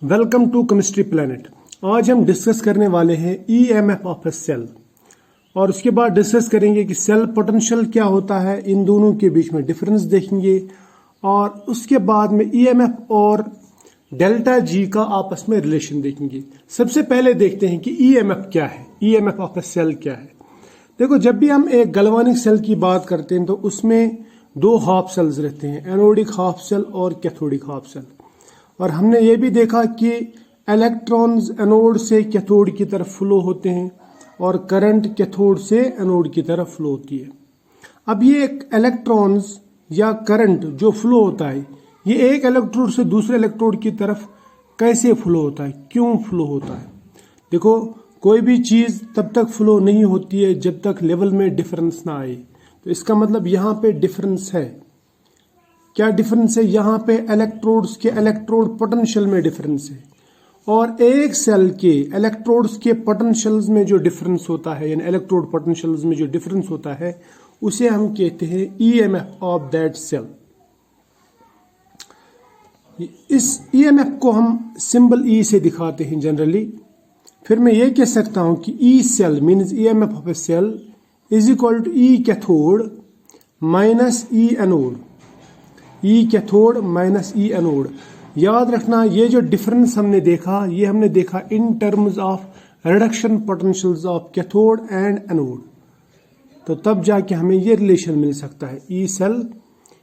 Welcome to chemistry planet. आज हम discuss करने वाले हैं ईएमएफ ऑफ ए सेल और उसके बाद डिस्कस करेंगे कि सेल पोटेंशियल क्या होता है, इन दोनों के बीच में डिफरेंस देखेंगे और उसके बाद में ईएमएफ और डेल्टा जी का आपस में रिलेशन देखेंगे। सबसे पहले देखते हैं कि ईएमएफ क्या है, ईएमएफ ऑफ ए सेल क्या है। देखो, जब भी हम एक गैल्वेनिक सेल की बात करते हैं तो उसमें दो हाफ सेल्स रहते हैं, एनोडिक हाफ सेल और कैथोडिक हाफ सेल। और हमने ये भी देखा कि इलेक्ट्रॉन्स एनोड से कैथोड की तरफ फ्लो होते हैं और करंट कैथोड से एनोड की तरफ फ्लो होती है। अब ये एक इलेक्ट्रॉन्स या करंट जो फ्लो होता है, ये एक इलेक्ट्रोड से दूसरे इलेक्ट्रोड की तरफ कैसे फ्लो होता है, क्यों फ्लो होता है। देखो, कोई भी चीज तब तक फ्लो नहीं होती है जब तक लेवल में डिफरेंस ना आए। तो इसका मतलब यहाँ पे डिफरेंस है। क्या डिफरेंस है? यहाँ पे इलेक्ट्रोड्स के इलेक्ट्रोड पोटेंशियल में डिफरेंस है और एक सेल के इलेक्ट्रोड्स के पोटेंशियल्स में जो डिफरेंस होता है, यानी इलेक्ट्रोड पोटेंशियल्स में जो डिफरेंस होता है, उसे हम कहते हैं ईएमएफ ऑफ दैट सेल। इस ईएमएफ को हम सिंबल ई से दिखाते हैं जनरली। फिर मैं ये कह सकता हूं कि E cell means EMF of a cell is equal to E cathode minus E anode, E cathode minus E anode. याद रखना, ये जो डिफरेंस हमने देखा, ये हमने देखा in terms of reduction potentials of cathode and anode. तो तब जाके हमें ये रिलेशन मिल सकता है, ई सेल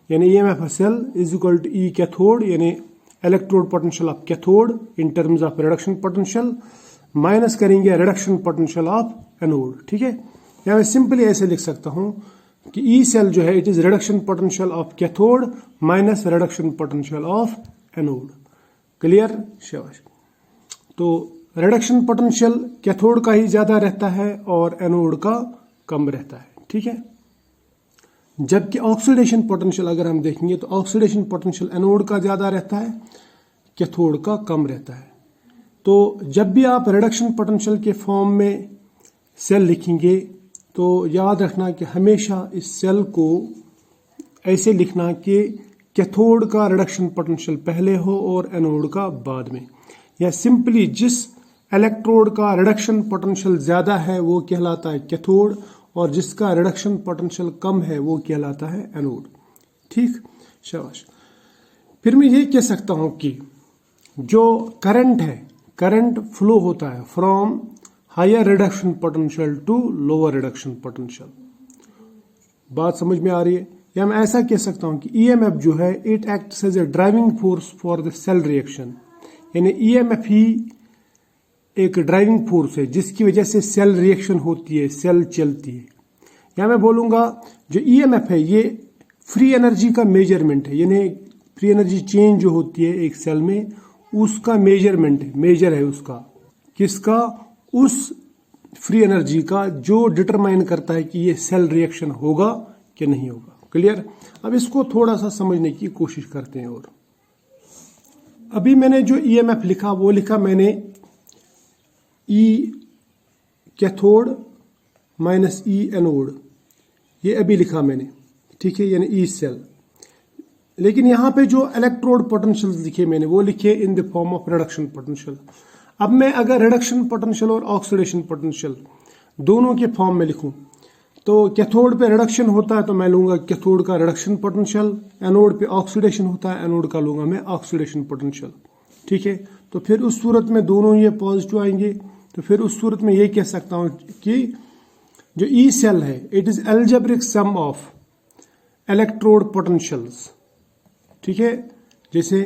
यानी EMF cell is equal to E cathode यानी electrode potential of cathode in terms of reduction potential minus करेंगे रिडक्शन पोटेंशियल ऑफ एनोड। ठीक है, या मैं सिंपली ऐसे लिख सकता हूं कि ई सेल जो है it is reduction potential of cathode minus reduction potential of anode. Clear? शाबाश। तो रिडक्शन पोटेंशियल कैथोड का ही ज्यादा रहता है और एनोड का कम रहता है। ठीक है, जबकि ऑक्सीडेशन पोटेंशियल अगर हम देखेंगे तो ऑक्सीडेशन पोटेंशियल एनोड का ज्यादा रहता है, कैथोड का कम रहता है। तो जब भी आप रिडक्शन पोटेंशियल के फॉर्म में सेल लिखेंगे तो याद रखना कि हमेशा इस सेल को ऐसे लिखना कि कैथोड का रिडक्शन पोटेंशियल पहले हो और एनोड का बाद में, या सिंपली जिस इलेक्ट्रोड का रिडक्शन पोटेंशियल ज्यादा है वो कहलाता है कैथोड और जिसका रिडक्शन पोटेंशियल कम है वो कहलाता है एनोड। ठीक, शाबाश। फिर मैं ये कह सकता हूं कि जो करंट है, करंट फ्लो होता है from higher reduction potential to lower reduction potential. बात समझ में आ रही है? या मैं ऐसा कह सकता हूं कि ईएमएफ जो है it acts as a driving force for the cell reaction, यानी ईएमएफ ही एक ड्राइविंग फोर्स है जिसकी वजह से सेल रिएक्शन होती है, सेल चलती है। या मैं बोलूंगा जो ईएमएफ है ये फ्री एनर्जी का मेजरमेंट है, यानी फ्री एनर्जी चेंज जो होती है एक सेल में उसका मेजरमेंट है, मेजर है उसका, किसका? उस फ्री एनर्जी का जो डिटरमाइन करता है कि ये सेल रिएक्शन होगा कि नहीं होगा। क्लियर? अब इसको थोड़ा सा समझने की कोशिश करते हैं। और अभी मैंने जो ईएमएफ लिखा वो लिखा मैंने ई कैथोड माइनस ई एनोड, ये अभी लिखा मैंने। ठीक है, यानी ई सेल। लेकिन यहां पे जो इलेक्ट्रोड पोटेंशियल लिखे मैंने वो लिखे in the form of reduction potential. अब मैं अगर रिडक्शन पोटेंशियल और ऑक्सीडेशन पोटेंशियल दोनों के फॉर्म में लिखूं तो कैथोड पे रिडक्शन होता है तो मैं लूंगा कैथोड का रिडक्शन पोटेंशियल, एनोड पे ऑक्सीडेशन होता है, एनोड का लूंगा मैं ऑक्सीडेशन पोटेंशियल। ठीक है, तो फिर उस सूरत में दोनों ये पॉजिटिव आएंगे। तो फिर उस सूरत में ये कह सकता हूं कि जो ई सेल है it is algebraic sum of electrode potentials. ठीक है, जैसे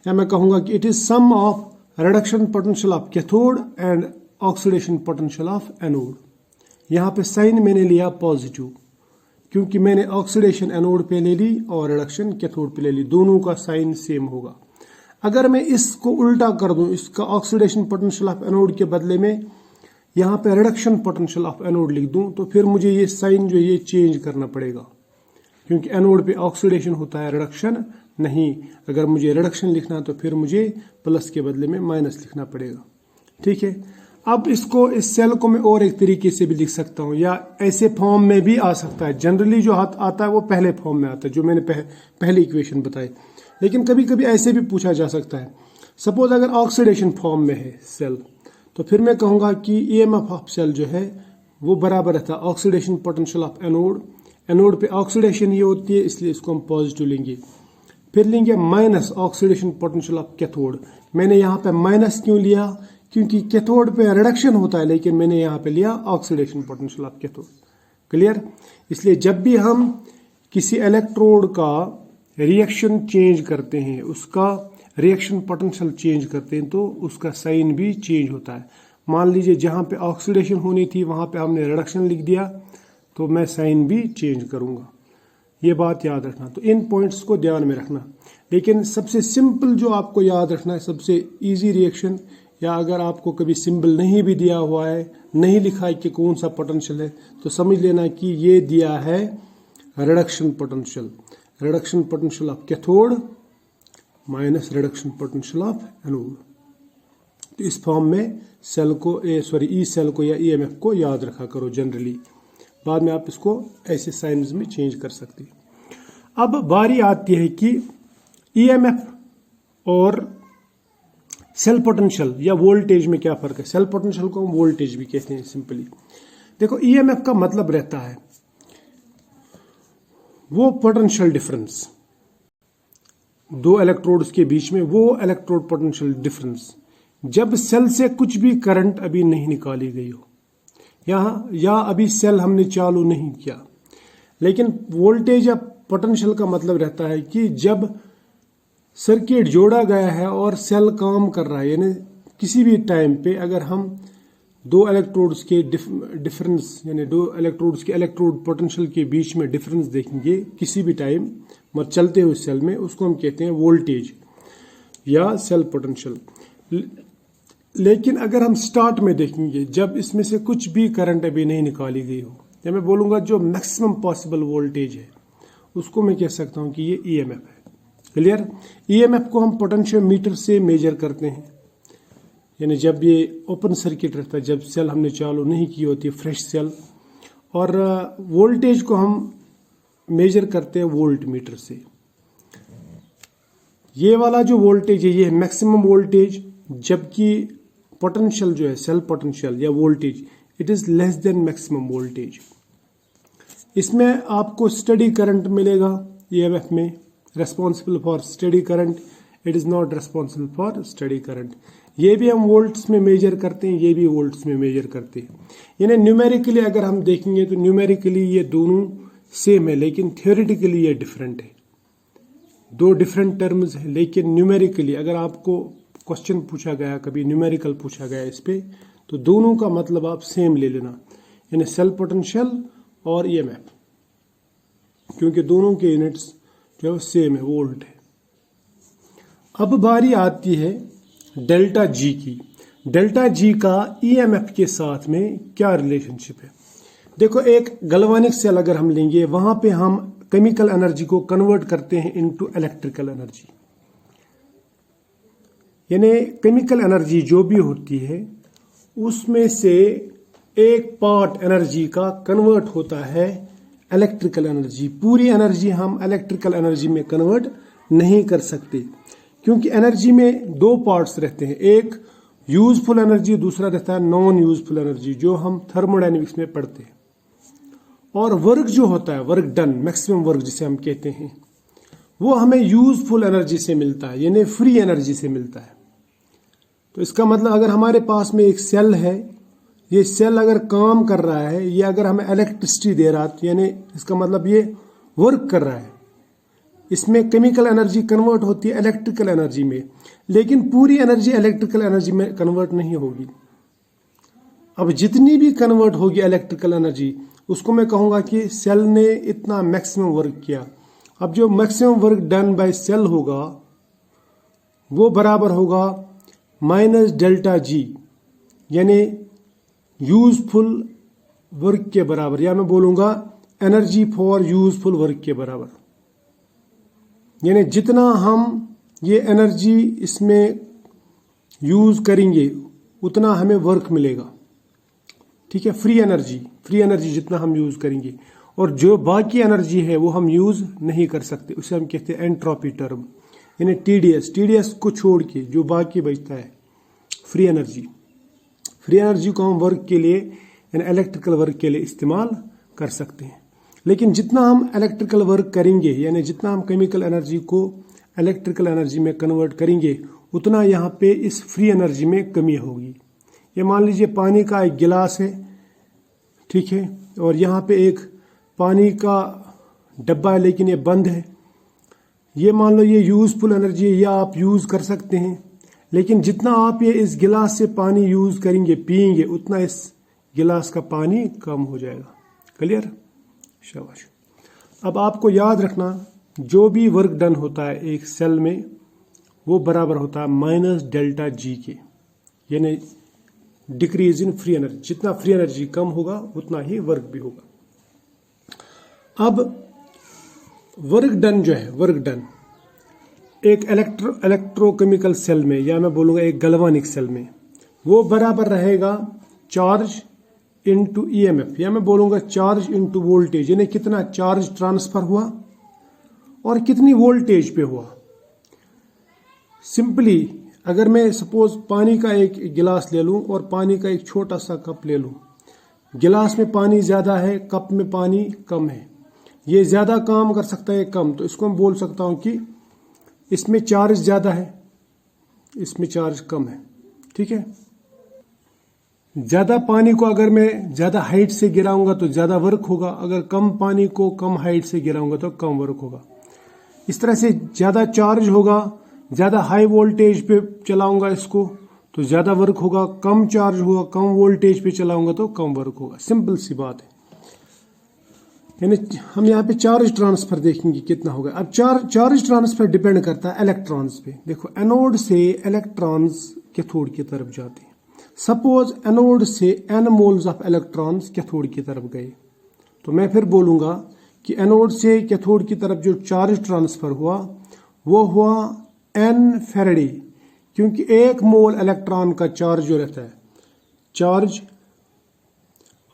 या मैं कहूंगा कि it is sum of reduction potential of cathode and oxidation potential of anode. यहां पे साइन मैंने लिया पॉजिटिव क्योंकि मैंने ऑक्सीडेशन एनोड पे ले ली और रिडक्शन कैथोड पे ले ली, दोनों का साइन सेम होगा। अगर मैं इसको उल्टा कर दूं, इसका ऑक्सीडेशन पोटेंशियल ऑफ एनोड के बदले में यहां पे रिडक्शन पोटेंशियल ऑफ एनोड लिख दूं तो फिर मुझे ये साइन जो ये चेंज करना पड़ेगा क्योंकि एनोड पे ऑक्सीडेशन होता है, रिडक्शन नहीं। अगर मुझे रिडक्शन लिखना तो फिर मुझे प्लस के बदले में माइनस लिखना पड़ेगा। ठीक है, अब इसको इस सेल को मैं और एक तरीके से भी लिख सकता हूं या ऐसे फॉर्म में भी आ सकता है। जनरली जो आता है वो पहले फॉर्म में आता है जो मैंने पहले इक्वेशन बताई, लेकिन कभी कभी ऐसे भी पूछा जा सकता है। सपोज अगर ऑक्सीडेशन फॉर्म में है सेल, तो फिर मैं कहूँगा कि ईएमएफ ऑफ सेल जो है वो बराबर रहता है oxidation potential of anode. Anode पे ऑक्सीडेशन ही होती है, इसलिए इसको हम पॉजिटिव लेंगे। फिर लेंगे minus oxidation potential of cathode. मैंने यहाँ पे माइनस क्यों लिया? क्योंकि कैथोड पे रिडक्शन होता है, लेकिन मैंने यहाँ पे लिया oxidation potential of cathode. Clear? इसलिए जब भी हम किसी इलेक्ट्रोड का रिएक्शन चेंज करते हैं, उसका रिएक्शन पोटेंशियल चेंज करते हैं, तो उसका साइन भी चेंज होता है। मान लीजिए जहाँ पे ऑक्सीडेशन होनी थी वहाँ पे हमने रिडक्शन लिख दिया, तो मैं साइन भी चेंज करूँगा। ये बात याद रखना। तो इन पॉइंट्स को ध्यान में रखना। लेकिन सबसे सिंपल जो आपको याद रखना है, सबसे इजी रिएक्शन, या अगर आपको कभी सिंबल नहीं भी दिया हुआ है, नहीं लिखा है कि कौन सा पोटेंशियल है, तो समझ लेना कि ये दिया है reduction potential. Reduction potential of cathode minus reduction potential of anode. तो इस फॉर्म में सेल को ई सेल को या ईएमएफ को याद रखा करो जनरली। बाद में आप इसको ऐसे साइंस में चेंज कर सकते हैं। अब बारी आती है कि ईएमएफ और सेल पोटेंशियल या वोल्टेज में क्या फर्क है। सेल पोटेंशियल को हम वोल्टेज भी कहते हैं सिंपली। देखो, ईएमएफ का मतलब रहता है वो पोटेंशियल डिफरेंस, दो इलेक्ट्रोड्स के बीच में वो इलेक्ट्रोड पोटेंशियल डिफरेंस, जब सेल से कुछ भी करंट अभी नहीं निकाली गई हो, या अभी सेल हमने चालू नहीं किया। लेकिन वोल्टेज या पोटेंशियल का मतलब रहता है कि जब सर्किट जोड़ा गया है और सेल काम कर रहा है, यानी किसी भी टाइम पे अगर हम दो इलेक्ट्रोड्स के डिफरेंस, यानी दो इलेक्ट्रोड्स के इलेक्ट्रोड पोटेंशियल के बीच में डिफरेंस देखेंगे किसी भी टाइम मतलब चलते हुए सेल में, उसको हम कहते हैं वोल्टेज या सेल पोटेंशियल। लेकिन अगर हम स्टार्ट में देखेंगे, जब इसमें से कुछ भी करंट अभी नहीं निकाली गई हो, या मैं बोलूँगा जो मैक्सिमम पॉसिबल वोल्टेज है, उसको मैं कह सकता हूँ कि ये ईएमएफ है। क्लियर? ईएमएफ को हम पोटेंशियोमीटर से मेजर करते हैं, यानी जब ये ओपन सर्किट रहता है, जब सेल हमने चालू नहीं की होती है, फ्रेश सेल। और वोल्टेज को हम मेजर करते हैं वोल्ट मीटर से। ये वाला जो वोल्टेज है ये है मैक्सिमम वोल्टेज, जबकि पोटेंशियल जो है सेल पोटेंशियल या voltage, it is less than maximum voltage. इसमें आपको स्टडी करंट मिलेगा ईएमएफ में, responsible for study current, it is not responsible for study current. ये भी हम वोल्ट्स में मेजर करते हैं, ये भी वोल्ट्स में मेजर करते हैं। यानी न्यूमेरिकली अगर हम देखेंगे तो न्यूमेरिकली ये दोनों सेम है, लेकिन थियोरेटिकली ये डिफरेंट है। दो डिफरेंट टर्म्स है, लेकिन न्यूमेरिकली अगर आपको क्वेश्चन पूछा गया, कभी न्यूमेरिकल पूछा गया इस पे, तो दोनों का मतलब आप सेम ले लेना, यानी सेल पोटेंशियल और ईएमएफ, क्योंकि दोनों के यूनिट्स जो सेम है, वोल्ट है। अब बारी आती है डेल्टा जी की। डेल्टा जी का ईएमएफ के साथ में क्या रिलेशनशिप है? देखो, एक गैल्वेनिक सेल अगर हम लेंगे, वहां पे हम केमिकल एनर्जी को कन्वर्ट करते हैं इनटू इलेक्ट्रिकल एनर्जी। यानी केमिकल एनर्जी जो भी होती है उसमें से एक पार्ट एनर्जी का कन्वर्ट होता है इलेक्ट्रिकल एनर्जी। पूरी एनर्जी हम इलेक्ट्रिकल एनर्जी में कन्वर्ट नहीं कर सकते, क्योंकि एनर्जी में दो पार्ट्स रहते हैं, एक यूजफुल एनर्जी, दूसरा रहता है नॉन यूजफुल एनर्जी, जो हम थर्मोडायनेमिक्स में पढ़ते हैं। और वर्क जो होता है, वर्क डन, मैक्सिमम वर्क जिसे हम कहते हैं, वो हमें यूजफुल एनर्जी से मिलता है, यानी फ्री एनर्जी से मिलता है। तो इसका मतलब अगर हमारे पास में एक सेल है, ये सेल अगर काम कर रहा है, ये अगर हमें इलेक्ट्रिसिटी दे रहा है, यानी इसका मतलब ये वर्क कर रहा है, इसमें केमिकल एनर्जी कन्वर्ट होती है इलेक्ट्रिकल एनर्जी में, लेकिन पूरी एनर्जी इलेक्ट्रिकल एनर्जी में कन्वर्ट नहीं होगी। अब जितनी भी कन्वर्ट होगी इलेक्ट्रिकल एनर्जी, उसको मैं कहूँगा कि सेल ने इतना मैक्सिमम वर्क किया। अब जो maximum work done by cell होगा वो बराबर होगा माइनस डेल्टा जी, यानी यूजफुल वर्क के बराबर, या मैं बोलूँगा एनर्जी फॉर यूजफुल वर्क के बराबर। यानी जितना हम ये एनर्जी इसमें यूज करेंगे उतना हमें वर्क मिलेगा। ठीक है, फ्री एनर्जी जितना हम यूज करेंगे, और जो बाकी एनर्जी है वो हम यूज नहीं कर सकते, उसे हम कहते हैं एंट्रोपी टर्म। यानी टीडीएस को छोड़ के जो बाकी बचता है फ्री एनर्जी को हम वर्क के लिए यानी इलेक्ट्रिकल वर्क के लिए इस्तेमाल कर सकते हैं। लेकिन जितना हम इलेक्ट्रिकल वर्क करेंगे यानी जितना हम केमिकल एनर्जी को इलेक्ट्रिकल एनर्जी में कन्वर्ट करेंगे उतना यहाँ पे इस फ्री एनर्जी में कमी होगी। ये मान लीजिए पानी का एक गिलास है, ठीक है, और यहाँ पे एक पानी का डब्बा है लेकिन ये बंद है। ये मान लो ये यूजफुल एनर्जी है, या आप यूज कर सकते हैं, लेकिन जितना आप ये इस गिलास से पानी यूज करेंगे पिएंगे उतना इस गिलास का पानी कम हो जाएगा। क्लियर? शाबाश। अब आपको याद रखना जो भी वर्क डन होता है एक सेल में वो बराबर होता है माइनस डेल्टा जी के, यानी डिक्रीज इन फ्री एनर्जी। जितना फ्री एनर्जी कम होगा उतना ही वर्क भी होगा। अब वर्क डन जो है, वर्क डन एक इलेक्ट्रोकेमिकल सेल में, या मैं बोलूँगा एक गैल्वेनिक सेल में, वो बराबर रहेगा चार्ज इनटू ईएमएफ, या मैं बोलूँगा चार्ज इनटू वोल्टेज, यानी कितना चार्ज ट्रांसफर हुआ और कितनी वोल्टेज पे हुआ। सिंपली अगर मैं सपोज पानी का एक गिलास ले लूँ और पानी का एक छोटा सा कप ले लूँ, गिलास में पानी ज़्यादा है, कप में पानी कम है, ये ज़्यादा काम कर सकता है कम, तो इसको मैं बोल सकता हूँ कि इसमें चार्ज ज़्यादा है, इसमें चार्ज कम है। ठीक है, ज़्यादा पानी को अगर मैं ज़्यादा हाइट से गिराऊंगा तो ज़्यादा वर्क होगा, अगर कम पानी को कम हाइट से गिराऊंगा तो कम वर्क होगा। इस तरह से ज़्यादा चार्ज होगा, ज़्यादा हाई वोल्टेज पे चलाऊंगा इसको तो ज़्यादा वर्क होगा, कम चार्ज होगा कम वोल्टेज पे चलाऊंगा तो कम वर्क होगा। सिंपल सी बात है। यानी हम यहाँ पे चार्ज ट्रांसफर देखेंगे कितना होगा। अब चार्ज ट्रांसफर डिपेंड करता है इलेक्ट्रॉन्स पे। देखो एनोड से इलेक्ट्रॉन्स कैथोड की तरफ जाते हैं। सपोज एनोड से n moles of electrons cathode की तरफ गए, तो मैं फिर बोलूंगा कि एनोड से कैथोड की तरफ जो चार्ज ट्रांसफर हुआ वो हुआ n फैराडे, क्योंकि एक मोल इलेक्ट्रॉन का चार्ज जो रहता है, चार्ज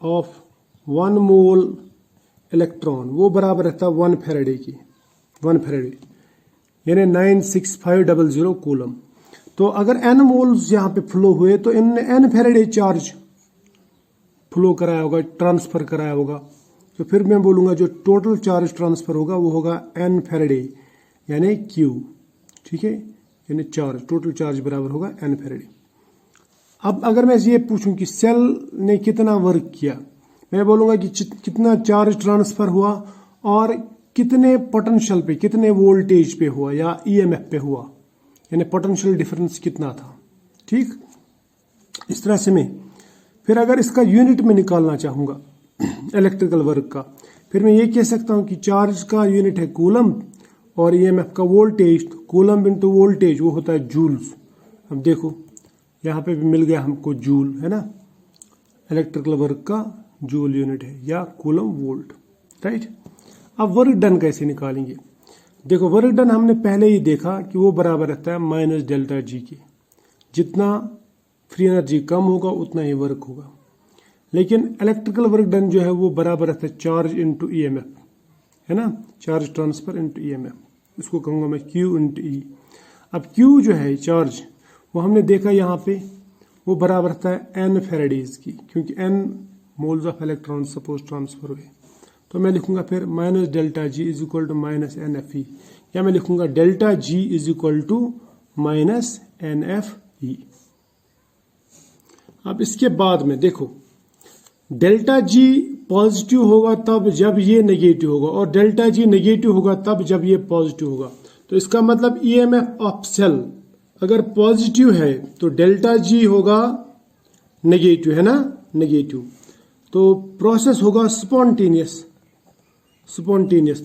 ऑफ 1 मोल इलेक्ट्रॉन वो बराबर रहता है 1 फैराडे की, 1 फैराडे यानी 96500 कूलम। तो अगर n मोल्स यहाँ पे फ्लो हुए तो इनने n फैराडे चार्ज फ्लो कराया होगा, ट्रांसफर कराया होगा, तो फिर मैं बोलूँगा जो टोटल चार्ज ट्रांसफर होगा वो होगा n फैराडे यानी Q। ठीक है, यानी चार्ज टोटल चार्ज बराबर होगा n फैराडे। अब अगर मैं ये पूछूं कि सेल ने कितना वर्क किया, मैं बोलूँगा कि कितना चार्ज ट्रांसफर हुआ और कितने पोटेंशियल पे, कितने वोल्टेज पे हुआ या ईएमएफ पे हुआ, यानी पोटेंशियल डिफरेंस कितना था। ठीक, इस तरह से मैं फिर अगर इसका यूनिट में निकालना चाहूँगा इलेक्ट्रिकल वर्क का, फिर मैं ये कह सकता हूँ कि चार्ज का यूनिट है कूलम और ईएमएफ का वोल्टेज, कूलम इनटू वोल्टेज वो होता है जूल्स। अब देखो यहाँ पे भी मिल गया हमको जूल, है ना, इलेक्ट्रिकल वर्क का जूल यूनिट है या कूलम वोल्ट, राइट। अब वर्क डन कैसे निकालेंगे? देखो वर्क डन हमने पहले ही देखा कि वो बराबर रहता है माइनस डेल्टा जी के। जितना फ्री एनर्जी कम होगा उतना ही वर्क होगा। लेकिन इलेक्ट्रिकल वर्क डन जो है वो बराबर रहता है चार्ज इनटू ईएमएफ, है ना, चार्ज ट्रांसफर इनटू ईएमएफ, इसको कहूँगा मैं क्यू इनटू ई। अब क्यू जो है चार्ज वो हमने देखा यहाँ पे वो बराबर रहता है n फैराडेज की, क्योंकि n moles of electron suppose transfer हुए। तो मैं लिखूंगा फिर minus delta G is equal to minus N F E, या मैं लिखूंगा delta G is equal to minus N F E. अब इसके बाद में देखो डेल्टा जी पॉजिटिव होगा तब जब ये नेगेटिव होगा, और डेल्टा जी नेगेटिव होगा तब जब ये पॉजिटिव होगा। तो इसका मतलब ईएमएफ ऑफ सेल अगर पॉजिटिव है तो डेल्टा जी होगा नेगेटिव, है ना, नेगेटिव, तो प्रोसेस होगा स्पॉन्टेनियस।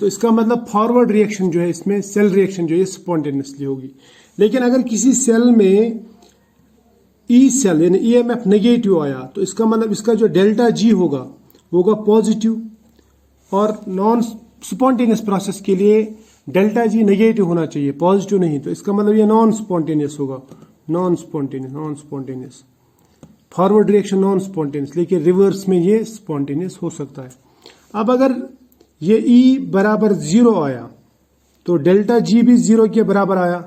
तो इसका मतलब फॉरवर्ड रिएक्शन जो है इसमें, सेल रिएक्शन जो है स्पॉन्टेनियसली होगी। लेकिन अगर किसी सेल में ई सेल यानी ईएमएफ नेगेटिव आया तो इसका मतलब इसका जो डेल्टा जी होगा वो होगा पॉजिटिव, और नॉन स्पॉन्टेनियस प्रोसेस के लिए डेल्टा जी नेगेटिव होना चाहिए, पॉजिटिव नहीं। तो इसका मतलब ये नॉन स्पॉन्टेनियस होगा, non spontaneous forward reaction non spontaneous, लेकिन रिवर्स में ये स्पॉन्टेनियस हो सकता है। अब अगर ये E बराबर 0 आया, तो डेल्टा जी भी 0 के बराबर आया,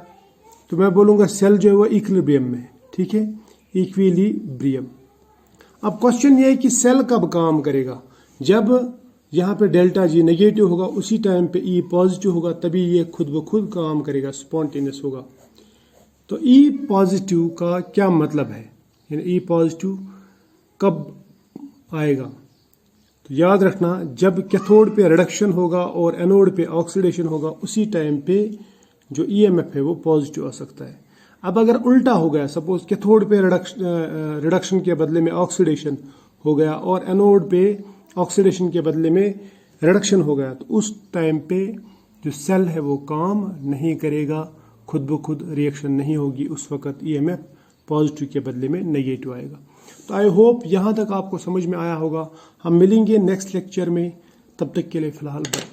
तो मैं बोलूँगा सेल जो है वो इक्विलिब्रियम में है। ठीक है, इक्विलिब्रियम। अब क्वेश्चन ये है कि सेल कब काम करेगा? जब यहाँ पे डेल्टा जी नेगेटिव होगा, उसी टाइम पे ई पॉजिटिव होगा, तभी ये खुद ब खुद काम करेगा, स्पॉन्टेनियस होगा। तो ई पॉजिटिव का क्या मतलब है, यानी ई पॉजिटिव कब आएगा? तो याद रखना, जब कैथोड पे रिडक्शन होगा और एनोड पे ऑक्सीडेशन होगा, उसी टाइम पे जो ईएमएफ है वो पॉजिटिव आ सकता है। अब अगर उल्टा हो गया, सपोज कैथोड पे रिडक्शन के बदले में ऑक्सीडेशन हो गया और एनोड पे ऑक्सीडेशन के बदले में रिडक्शन हो गया, तो उस टाइम पे जो सेल है वो काम नहीं करेगा, खुद ब खुद रिएक्शन नहीं होगी, उस वक्त ईएमएफ पॉजिटिव के बदले में नेगेटिव आएगा। तो आई होप यहाँ तक आपको समझ में आया होगा। हम मिलेंगे नेक्स्ट लेक्चर में, तब तक के लिए फ़िलहाल बाय।